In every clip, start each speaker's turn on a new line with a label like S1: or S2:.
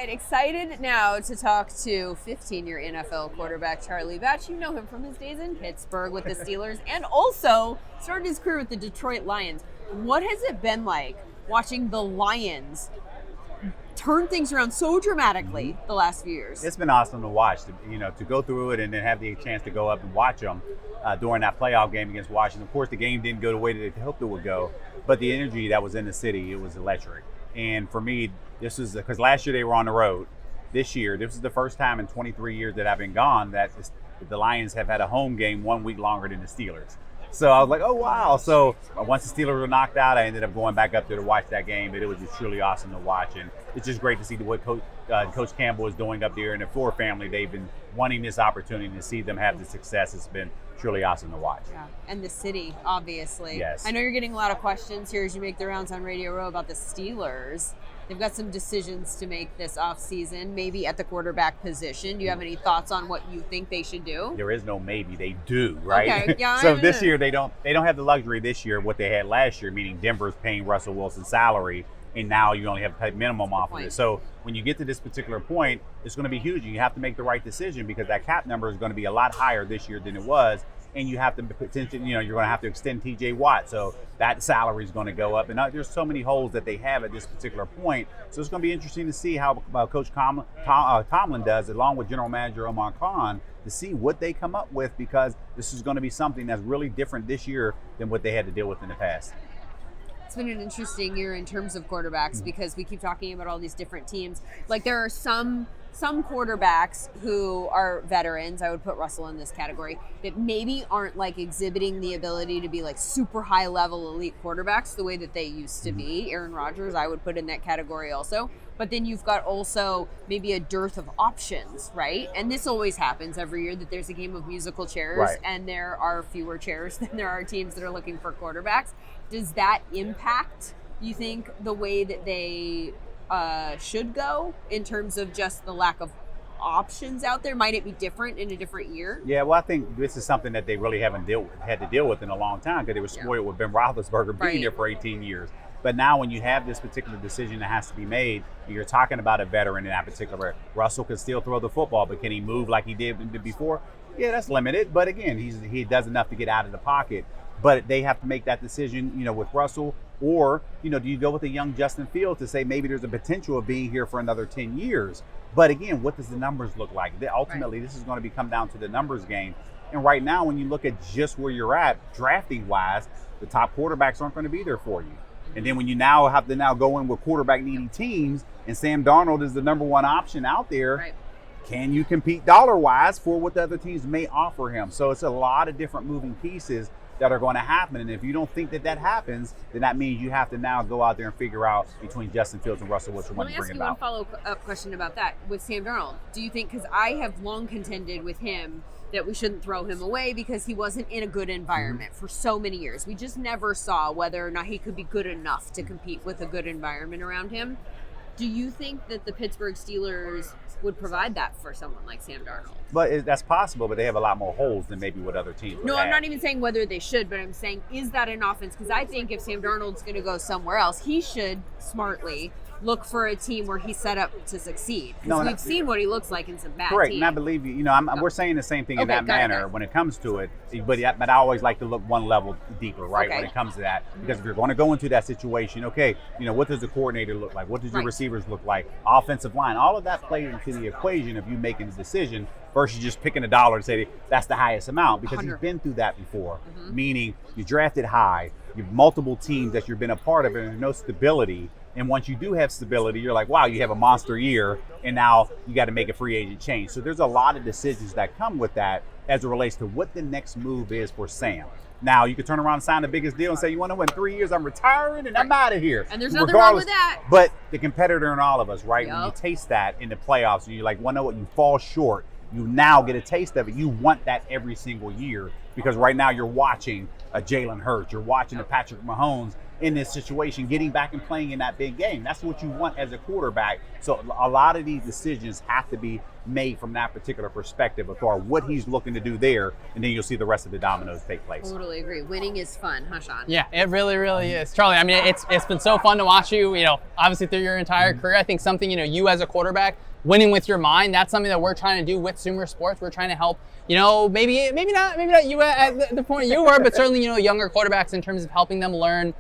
S1: Syed. Excited now to talk to 15-year NFL quarterback Charlie Batch. You know him from his days in Pittsburgh with the Steelers and also started his career with the Detroit Lions. What has it been like watching the Lions turn things around so dramatically the last few years?
S2: It's been awesome to watch, to go through it and then have the chance to go up and watch them during that playoff game against Washington. Of course, the game didn't go the way that they hoped it would go, but the energy that was in the city, it was electric. And for me, this is because last year they were on the road. This year, this is the first time in 23 years that I've been gone that the Lions have had a home game 1 week longer than the Steelers. So I was like, oh, wow. So once the Steelers were knocked out, I ended up going back up there to watch that game. But it was just truly awesome to watch. And it's just great to see what Coach Campbell is doing up there. And the Ford family, they've been wanting this opportunity to see them have the success. It's been truly awesome to watch.
S1: Yeah, and the city, obviously.
S2: Yes.
S1: I know you're getting a lot of questions here as you make the rounds on Radio Row about the Steelers. They've got some decisions to make this offseason, maybe at the quarterback position. Do you have any thoughts on what you think they should do?
S2: There is no maybe. They do, right?
S1: Okay. Yeah,
S2: So this year they don't have the luxury this year of what they had last year, meaning Denver's paying Russell Wilson's salary, and now you only have to pay minimum off of it. So when you get to this particular point, it's going to be huge. You have to make the right decision because that cap number is going to be a lot higher this year than it was. And you have to potentially, you're going to have to extend TJ Watt. So that salary is going to go up. And there's so many holes that they have at this particular point. So it's going to be interesting to see how Coach Tomlin does, along with General Manager Omar Khan, to see what they come up with, because this is going to be something that's really different this year than what they had to deal with in the past.
S1: It's been an interesting year in terms of quarterbacks because we keep talking about all these different teams. Like there are some quarterbacks who are veterans, I would put Russell in this category, that maybe aren't like exhibiting the ability to be like super high level elite quarterbacks the way that they used to be. Aaron Rodgers, I would put in that category also. But then you've got also maybe a dearth of options, right? And this always happens every year, that there's a game of musical chairs,
S2: right,
S1: and there are fewer chairs than there are teams that are looking for quarterbacks. Does that impact, you think, the way that they should go in terms of just the lack of options out there? Might it be different in a different year?
S2: Yeah, well, I think this is something that they really haven't had to deal with in a long time, because they were spoiled with Ben Roethlisberger being there for 18 years. But now when you have this particular decision that has to be made, you're talking about a veteran in that particular. Russell can still throw the football, but can he move like he did before? Yeah, that's limited. But again, he does enough to get out of the pocket. But they have to make that decision, with Russell. Or, do you go with a young Justin Fields to say maybe there's a potential of being here for another 10 years? But again, what does the numbers look like? Ultimately, This is going to come down to the numbers game. And right now, when you look at just where you're at, drafting-wise, the top quarterbacks aren't going to be there for you. And then when you now have to go in with quarterback-needy teams, and Sam Darnold is the number one option out there, can you compete dollar-wise for what the other teams may offer him? So it's a lot of different moving pieces that are going to happen. And if you don't think that happens, then that means you have to now go out there and figure out between Justin Fields and Russell what you want to bring about.
S1: Let me ask you one follow-up question about that. With Sam Darnold, do you think, because I have long contended with him that we shouldn't throw him away because he wasn't in a good environment for so many years. We just never saw whether or not he could be good enough to compete with a good environment around him. Do you think that the Pittsburgh Steelers would provide that for someone like Sam Darnold?
S2: But that's possible, but they have a lot more holes than maybe what other teams would
S1: No,
S2: have.
S1: I'm not even saying whether they should, but I'm saying, is that an offense? Because I think if Sam Darnold's going to go somewhere else, he should smartly look for a team where he's set up to succeed. Because we've seen what he looks like in some bad
S2: correct,
S1: teams.
S2: And I believe you. We're saying the same thing in that manner when it comes to it. But I always like to look one level deeper, right, when it comes to that. Because if you're going to go into that situation, what does the coordinator look like? What does your receivers look like? Offensive line, all of that plays into the equation of you making a decision versus just picking a dollar and say that's the highest amount, because you've been through that before. Meaning you drafted high, you have multiple teams that you've been a part of, and there's no stability. And once you do have stability, you're like, wow, you have a monster year, and now you got to make a free agent change. So there's a lot of decisions that come with that as it relates to what the next move is for Sam. Now, you could turn around and sign the biggest deal and say, you want to win 3 years, I'm retiring, and I'm out of here.
S1: And there's nothing wrong with that.
S2: But the competitor in all of us, right, when you taste that in the playoffs, and you're like, well, know what, you fall short, you now get a taste of it. You want that every single year, because right now you're watching a Jalen Hurts, you're watching a Patrick Mahomes, in this situation, getting back and playing in that big game. That's what you want as a quarterback. So a lot of these decisions have to be made from that particular perspective of what he's looking to do there, and then you'll see the rest of the dominoes take place.
S1: Totally agree. Winning is fun, huh, Shawn?
S3: Yeah, it really, really is. Charlie, I mean, it's been so fun to watch you, obviously through your entire career. I think something, you as a quarterback, winning with your mind, that's something that we're trying to do with SumerSports. We're trying to help, maybe not you at the point you were, but certainly, younger quarterbacks in terms of helping them learn,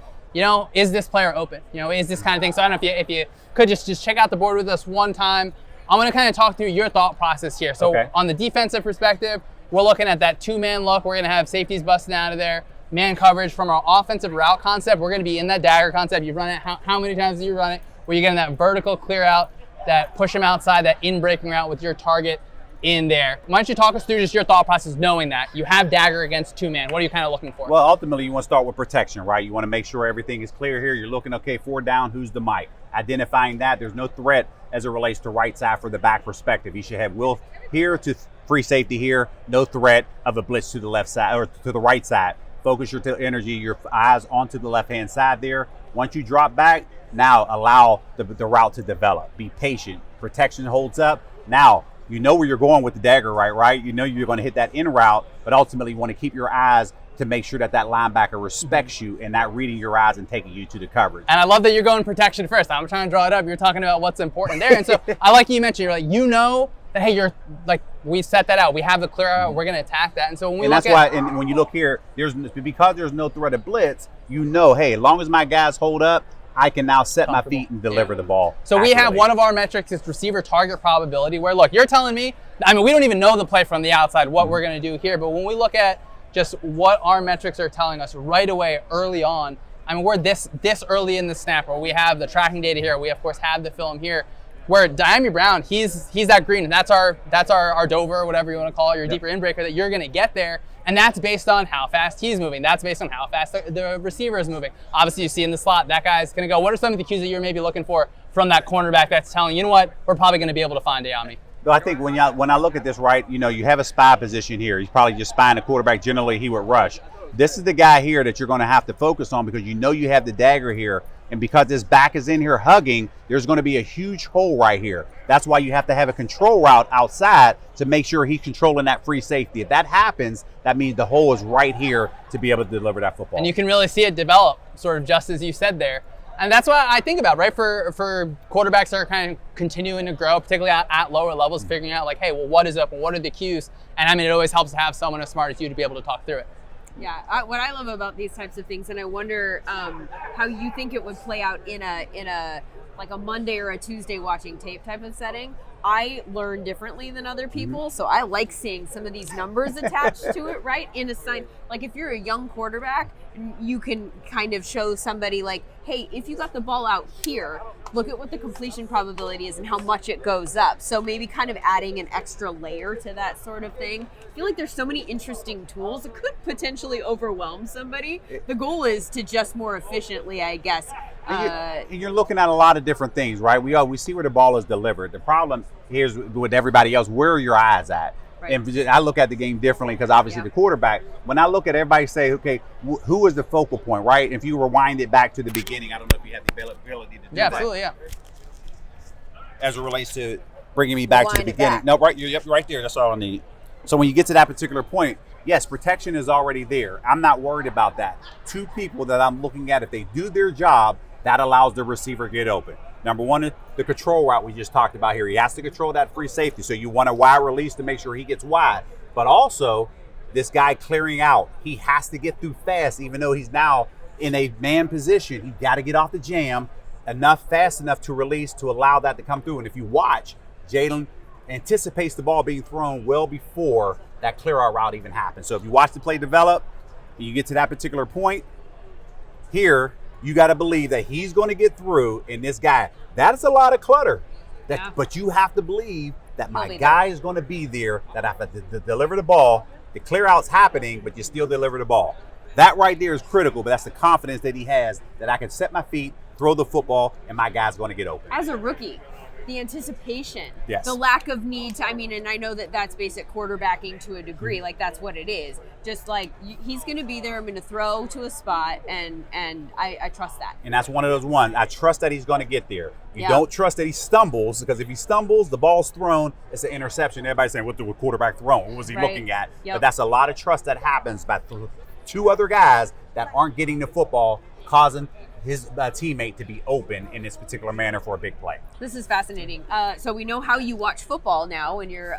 S3: is this player open? Is this kind of thing? So I don't know if you could just check out the board with us one time. I'm going to kind of talk through your thought process here. So on the defensive perspective, we're looking at that two-man look. We're going to have safeties busting out of there. Man coverage. From our offensive route concept, we're going to be in that dagger concept. You've run it. How many times do you run it? Where you're getting that vertical clear out, that push them outside, that in-breaking route with your target in there. Why don't you talk us through just your thought process knowing that you have dagger against two-man? What are you kind of looking for?
S2: Well, ultimately, you want to start with protection, right? You want to make sure everything is clear here. You're looking, okay, 4 down, who's the Mike? Identifying that there's no threat as it relates to right side for the back perspective. You should have Will here to free safety here, no threat of a blitz to the left side or to the right side. Focus your energy, your eyes onto the left-hand side there. Once you drop back, now allow the route to develop. Be patient. Protection holds up. Now, you know where you're going with the dagger, right? You know you're going to hit that in route, but ultimately you want to keep your eyes to make sure that linebacker respects you and not reading your eyes and taking you to the coverage.
S3: And I love that you're going protection first. I'm trying to draw it up. You're talking about what's important there. And so I like you mentioned, you're like, that, hey, you're like, we set that out. We have the clear out. We're going to attack that. And so when we look at...
S2: And when you look here, because there's no threat of blitz, hey, as long as my guys hold up, I can now set my feet and deliver the ball.
S3: So we have one of our metrics is receiver target probability, where, look, you're telling me, we don't even know the play from the outside, what we're going to do here. But when we look at just what our metrics are telling us right away, early on, we're this early in the snap, where we have the tracking data here. We, of course, have the film here. Where Dyami Brown, he's that green, and that's our Dover, whatever you want to call it, your deeper inbreaker that you're going to get there. And that's based on how fast he's moving. That's based on how fast the receiver is moving. Obviously, you see in the slot, that guy's going to go. What are some of the cues that you're maybe looking for from that cornerback that's telling you know what, we're probably going to be able to find Dyami?
S2: So I think when I look at this, right, you have a spy position here. He's probably just spying the quarterback. Generally, he would rush. This is the guy here that you're going to have to focus on because you have the dagger here. And because this back is in here hugging, there's going to be a huge hole right here. That's why you have to have a control route outside to make sure he's controlling that free safety. If that happens, that means the hole is right here to be able to deliver that football.
S3: And you can really see it develop, sort of just as you said there. And that's what I think about, right? For quarterbacks that are kind of continuing to grow, particularly at lower levels, figuring out like, hey, well, what is up and what are the cues? And it always helps to have someone as smart as you to be able to talk through it.
S1: Yeah, what I love about these types of things, and I wonder how you think it would play out in a like a Monday or a Tuesday watching tape type of setting. I learn differently than other people, so I like seeing some of these numbers attached to it, right? In a sign, like if you're a young quarterback, you can kind of show somebody like, hey, if you got the ball out here, look at what the completion probability is and how much it goes up. So maybe kind of adding an extra layer to that sort of thing. I feel like there's so many interesting tools. It could potentially overwhelm somebody. The goal is to just more efficiently, I guess.
S2: And you're looking at a lot of different things, right? We see where the ball is delivered. The problem here's with everybody else, where are your eyes at? Right. And I look at the game differently because obviously the quarterback, when I look at everybody say, okay, who is the focal point, right? If you rewind it back to the beginning, I don't know if you have the ability to do that.
S3: Absolutely, yeah.
S2: As it relates to bringing me back to the beginning. No, right, you're right there. That's all I need. So when you get to that particular point, yes, protection is already there. I'm not worried about that. Two people that I'm looking at, if they do their job, that allows the receiver to get open. Number one, the control route we just talked about here. He has to control that free safety. So you want a wide release to make sure he gets wide. But also, this guy clearing out, he has to get through fast, even though he's now in a man position. He got to get off the jam fast enough to release to allow that to come through. And if you watch, Jalen anticipates the ball being thrown well before that clear out route even happens. So if you watch the play develop, and you get to that particular point, here, you got to believe that he's going to get through. And this guy, that is a lot of clutter. But you have to believe that my guy is going to be there, that I have to deliver the ball. The clear out's happening, but you still deliver the ball. That right there is critical, but that's the confidence that he has, that I can set my feet, throw the football, and my guy's going to get open.
S1: As a rookie, the anticipation,
S2: Yes.
S1: the lack of need to, I mean, and I know that that's basic quarterbacking to a degree, like that's what it is. Just like he's going to be there, I'm going to throw to a spot, and I trust that.
S2: And that's one of those ones. I trust that he's going to get there. You
S1: Yeah.
S2: don't trust that he stumbles, because if he stumbles, the ball's thrown, it's an interception. Everybody's saying, what the quarterback thrown? What was he
S1: Right.
S2: looking at?
S1: Yep.
S2: But that's a lot of trust that happens by two other guys that aren't getting the football, causing his teammate to be open in this particular manner for a big play.
S1: This is fascinating. So we know how you watch football now when you're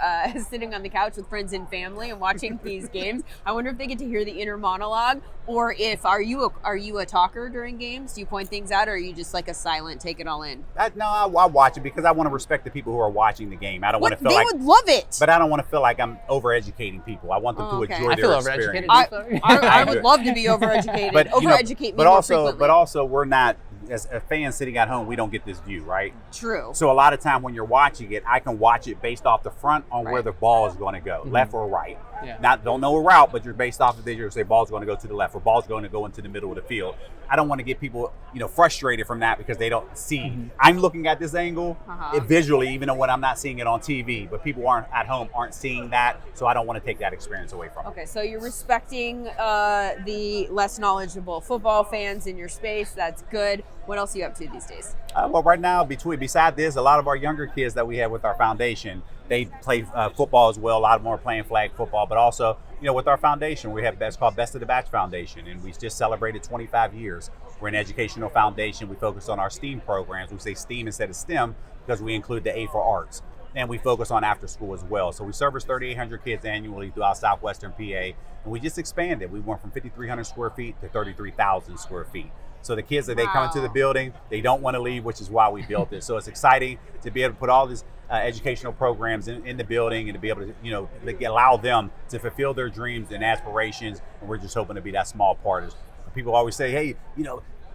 S1: sitting on the couch with friends and family and watching these games. I wonder if they get to hear the inner monologue, or if are you a talker during games? Do you point things out, or are you just like a silent, take it all in?
S2: No, I watch it because I want to respect the people who are watching the game. I don't want to feel
S1: They
S2: like,
S1: would love it.
S2: but I don't want to feel like I'm overeducating people. I want them to
S1: Oh, okay.
S2: enjoy
S3: I
S2: their
S3: feel
S2: experience.
S3: overeducated.
S1: I would love to be overeducated. Overeducate me more frequently.
S2: But also, we're not, as a fan sitting at home, we don't get this view, right?
S1: True.
S2: So a lot of time when you're watching it, I can watch it based off the front on where
S1: Right.
S2: the ball is going to go, left or right.
S3: Yeah.
S2: Don't know a route, but you're based off of this. You're say ball's going to go to the left or ball's going to go into the middle of the field. I don't want to get people, frustrated from that because they don't see. I'm looking at this angle visually, even though when I'm not seeing it on TV, but people aren't seeing that, so I don't want to take that experience away from them.
S1: Okay, so you're respecting the less knowledgeable football fans in your space. That's good. What else are you up to these days?
S2: Well, right now, beside this, a lot of our younger kids that we have with our foundation, they play football as well. A lot of them are playing flag football, but also, with our foundation, we have it's called Best of the Batch Foundation, and we just celebrated 25 years. We're an educational foundation. We focus on our STEAM programs. We say STEAM instead of STEM because we include the A for arts, and we focus on after school as well. So we service 3,800 kids annually throughout Southwestern PA, and we just expanded. We went from 5,300 square feet to 33,000 square feet. So the kids that they come into the building, they don't want to leave, which is why we built it. So it's exciting to be able to put all these educational programs in the building and to be able to, allow them to fulfill their dreams and aspirations. And we're just hoping to be that small part. People always say, hey,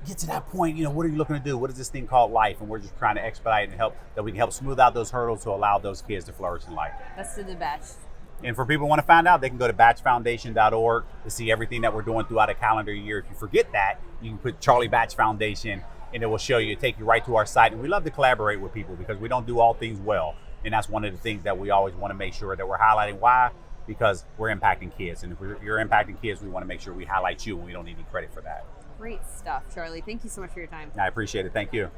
S2: get to that point, what are you looking to do? What is this thing called life? And we're just trying to expedite and help, that we can help smooth out those hurdles to allow those kids to flourish in life.
S1: Best of the batch.
S2: And for people who want to find out, they can go to batchfoundation.org to see everything that we're doing throughout a calendar year. If you forget that, you can put Charlie Batch Foundation, and it will show you, take you right to our site. And we love to collaborate with people because we don't do all things well. And that's one of the things that we always want to make sure that we're highlighting. Why? Because we're impacting kids. And if you're impacting kids, we want to make sure we highlight you, and we don't need any credit for that.
S1: Great stuff, Charlie. Thank you so much for your time.
S2: I appreciate it. Thank you.